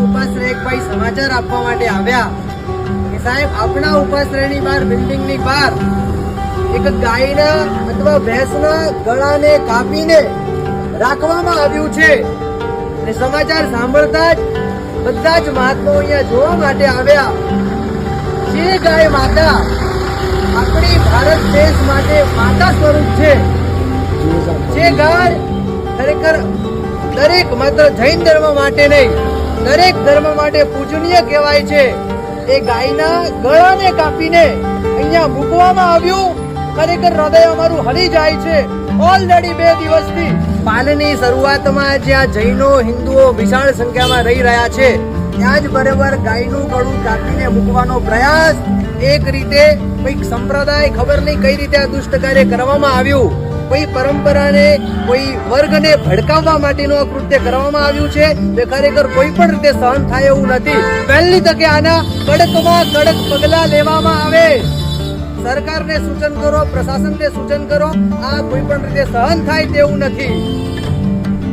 ઉપાશ્રય એક ભાઈ સમાચાર આપવા માટે આવ્યા કે સાહેબ આપણા ઉપાશ્રયની બહાર બિલ્ડિંગની બહાર એક ગાયના અથવા ભેંસના ગળાને કાપીને રાખવામાં આવ્યું છે અને સમાચાર સાંભળતા જ બધા જ મહાત્માઓ અહીંયા જોવા માટે આવ્યા. જે ગાય માતા આપણી ભારત દેશ માટે માતા સ્વરૂપ છે, જે ગાય ખરેખર દરેક માત્ર જૈન ધર્મ માટે નહીં દરેક ધર્મ માટે પૂજનીય કહેવાય છે, એ ગાયના ગળાને કાપીને અહીંયા મૂકવામાં આવ્યું. ખરેખર હૃદય અમારું હલી જાય છે. ઓલરેડી 2 દિવસથી પાલની શરૂઆતમાં જ્યાં જૈનો હિન્દુઓ વિશાળ સંખ્યામાં રહી રહ્યા છે ત્યાં જ બરાબર ગાયનું ગળું કાપીને મૂકવાનો પ્રયાસ એક રીતે કોઈક સંપ્રદાય ખબર નહીં કઈ રીતે આ દુષ્ટ કાર્ય કરવામાં આવ્યું. કોઈ પરંપરાને કોઈ વર્ગને ભડકાવવા માટેનું આ કૃત્ય કરવામાં આવ્યું છે તે ખરેખર કોઈ પણ રીતે સહન થાય એવું નથી. પહેલી તકે આના કડકમાં કડક પગલા લેવામાં આવે. સરકારને સૂચન કરો, પ્રશાસનને સૂચન કરો, આ કોઈ પણ રીતે સહન થાય તેવું નથી.